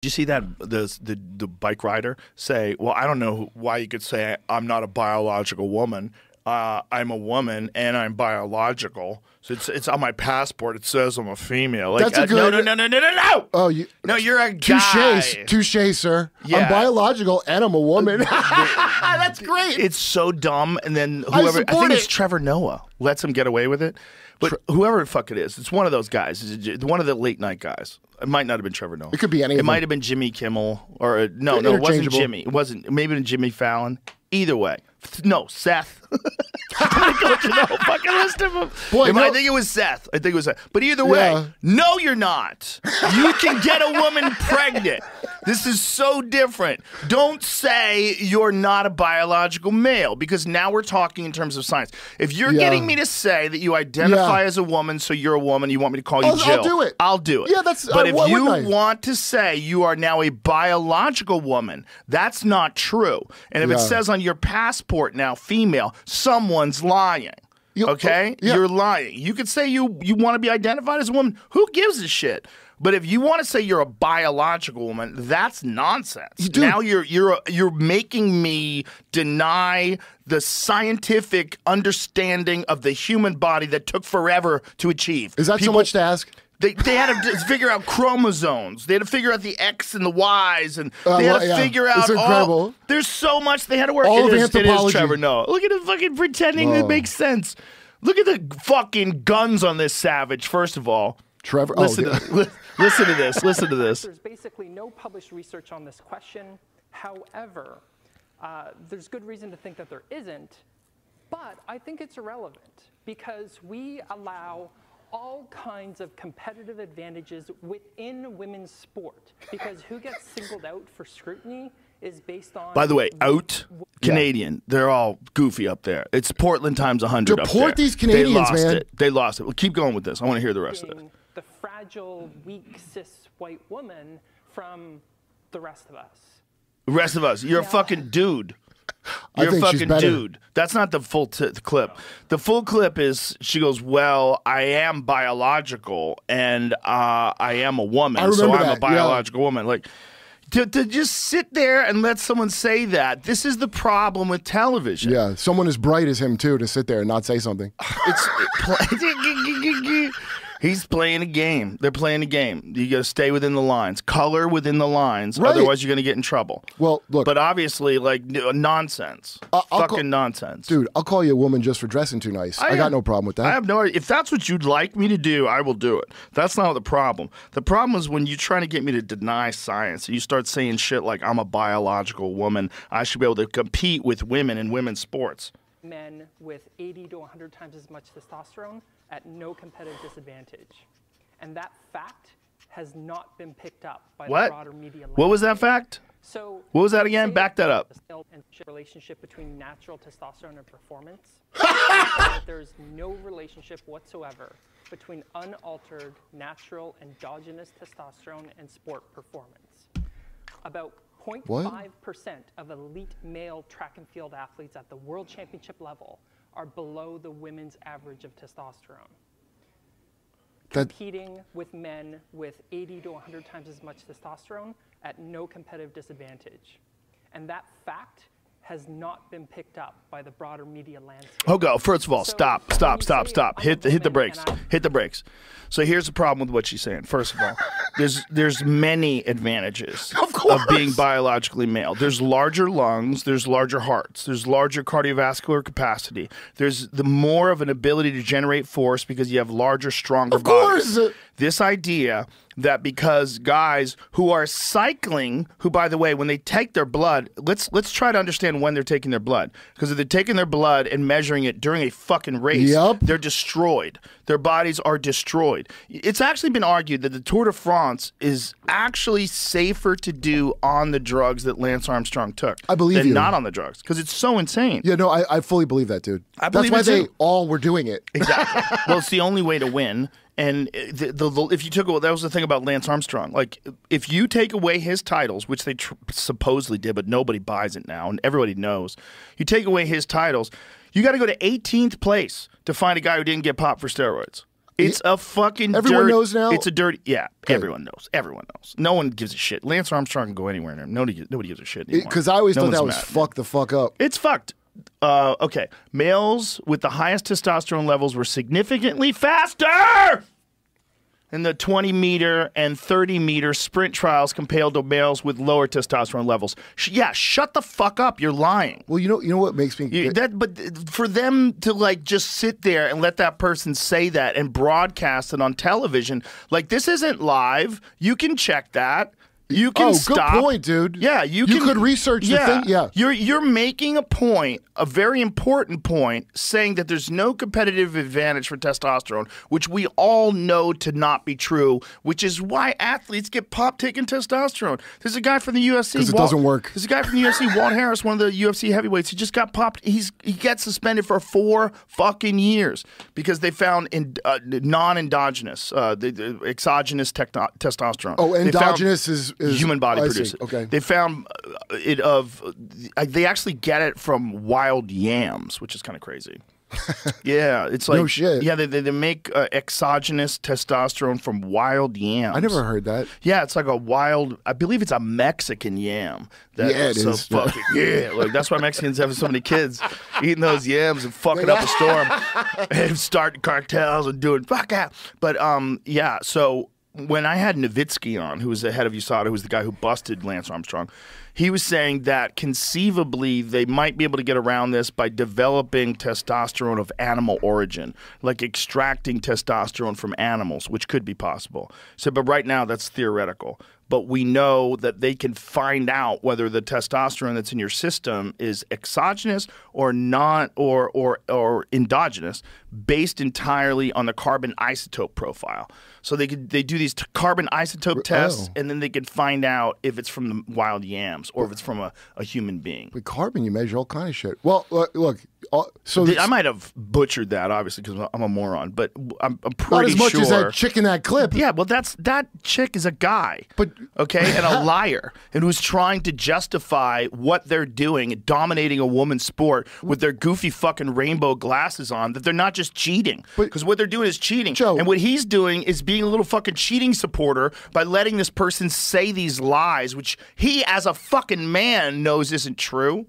Did you see that the bike rider say, well, I don't know why you could say I'm not a biological woman. I'm a woman and I'm biological. So it's on my passport. It says I'm a female. Like, That's a good. No. Oh, no, you're a guy. Touche, sir. Yeah. I'm biological and I'm a woman. That's great. It's so dumb. And then whoever, I think it's Trevor Noah, lets him get away with it. But whoever the fuck it is, it's one of those guys. It's one of the late night guys. It might not have been Trevor Noah. It could be any of them. It might have been Jimmy Kimmel or no, it wasn't Jimmy. It wasn't. Maybe it was Jimmy Fallon. Either way. No, Seth. Don't you know? Fucking list of them. Boy, I think it was Seth. I think it was Seth. But either way, no, you're not. You can get a woman pregnant. This is so different. Don't say you're not a biological male, because now we're talking in terms of science. If you're getting me to say that you identify as a woman, so you're a woman, you want me to call you Jill, I'll do it. I'll do it. Yeah, that's. But if you want to say you are now a biological woman, that's not true. And if it says on your passport now female, someone's lying. Okay? You're lying. You could say you want to be identified as a woman. Who gives a shit? But if you want to say you're a biological woman, that's nonsense. Now you're making me deny the scientific understanding of the human body that took forever to achieve. Is that so much to ask? They had to figure out chromosomes. They had to figure out the X and the Ys, and they had to figure out. It's incredible. There's so much they had to work. All of it anthropology. is Trevor Noah. Look at him fucking pretending that makes sense. Look at the fucking guns on this savage. First of all, Trevor. Listen to this. Listen to this. There's basically no published research on this question. However, there's good reason to think that there isn't, but I think it's irrelevant because we allow all kinds of competitive advantages within women's sport, because who gets singled out for scrutiny is based on. By the way, Canadian. They're all goofy up there. It's Portland times 100 up there. Deport these Canadians, man. They lost it. Well, keep going with this. I want to hear the rest of it. The fragile, weak, cis white woman from the rest of us. The rest of us. You're a fucking dude. You're a fucking dude. That's not the full clip. The full clip is she goes, well, I am biological and I am a woman, so I'm a biological woman. Like, to just sit there and let someone say that, this is the problem with television. Yeah, someone as bright as him, too, to sit there and not say something. He's playing a game. They're playing a game. You got to stay within the lines. Color within the lines. Otherwise, you're going to get in trouble. Well, look. But obviously, like, nonsense. Fucking nonsense. Dude, I'll call you a woman just for dressing too nice. I got no problem with that. I have no idea. If that's what you'd like me to do, I will do it. That's not the problem. The problem is when you're trying to get me to deny science. And you start saying shit like, I'm a biological woman. I should be able to compete with women in women's sports. Men with 80 to 100 times as much testosterone at no competitive disadvantage. And that fact has not been picked up by the broader media landscape. What was that fact? So, what was that again? Back that up. Relationship between natural testosterone and performance. There's no relationship whatsoever between unaltered, natural, endogenous testosterone and sport performance. About 0.5% of elite male track and field athletes at the world championship level are below the women's average of testosterone. Competing with men with 80 to 100 times as much testosterone at no competitive disadvantage. And that fact has not been picked up by the broader media landscape. Okay, first of all, stop. Hit the brakes. Hit the brakes. So here's the problem with what she's saying. First of all, there's many advantages of being biologically male. There's larger lungs, there's larger hearts, there's larger cardiovascular capacity. There's the more of an ability to generate force because you have larger, stronger bodies. Of course. This idea that because guys who are cycling, who, by the way, when they take their blood, let's try to understand when they're taking their blood. Because if they're taking their blood and measuring it during a fucking race, they're destroyed. Their bodies are destroyed. It's actually been argued that the Tour de France is actually safer to do on the drugs that Lance Armstrong took. I believe than you. not on the drugs, because it's so insane. Yeah, no, I fully believe that, dude. That's why they all were doing it. Exactly. Well, it's the only way to win. And if you took away, that was the thing about Lance Armstrong. Like, if you take away his titles, which they supposedly did, but nobody buys it now, and everybody knows, you take away his titles, you got to go to 18th place to find a guy who didn't get popped for steroids. It's a fucking Everyone knows now? It's a dirty... Yeah, everyone knows. Everyone knows. No one gives a shit. Lance Armstrong can go anywhere now. Nobody gives a shit anymore. Because I always thought that was fuck the fuck up. It's fucked. Okay. Males with the highest testosterone levels were significantly faster in the 20-meter and 30-meter sprint trials compared to males with lower testosterone levels. Yeah, shut the fuck up. You're lying. Well, you know what makes me... But for them to, like, just sit there and let that person say that and broadcast it on television, like, this isn't live. You can check that. You can stop. Good point, dude. Yeah, you could research the thing. Yeah, you're making a point, a very important point, saying that there's no competitive advantage for testosterone, which we all know to not be true. Which is why athletes get popped taking testosterone. There's a guy from the UFC. Because it doesn't work. There's a guy from the UFC, Walt Harris, one of the UFC heavyweights. He just got popped. He gets suspended for 4 fucking years because they found non-endogenous, the exogenous testosterone. Oh, endogenous is human body produces. Okay. They found they actually get it from wild yams, which is kind of crazy. Yeah, it's like no shit. Yeah, they make exogenous testosterone from wild yams. I never heard that. Yeah, it's like a wild. I believe it's a Mexican yam. Yeah, it is. Fucking, yeah, like that's why Mexicans have so many kids eating those yams and fucking up a storm and starting cartels and doing fuck out. But yeah, so. When I had Nowitzki on, who was the head of USADA, who was the guy who busted Lance Armstrong, he was saying that conceivably they might be able to get around this by developing testosterone of animal origin, like extracting testosterone from animals, which could be possible. So, but right now that's theoretical. But we know that they can find out whether the testosterone that's in your system is exogenous or not, or endogenous, based entirely on the carbon isotope profile. So they do these carbon isotope tests, and then they can find out if it's from the wild yams or if it's from a human being. With carbon, you measure all kind of shit. Well, look. So I might have butchered that, obviously, because I'm a moron, but I'm pretty sure. Not as much as that chick in that clip. Yeah, well, that chick is a guy, okay, and a liar, and who's trying to justify what they're doing, dominating a woman's sport with their goofy fucking rainbow glasses on, that they're not just cheating, because what they're doing is cheating. Joe, and what he's doing is being a little fucking cheating supporter by letting this person say these lies, which he, as a fucking man, knows isn't true.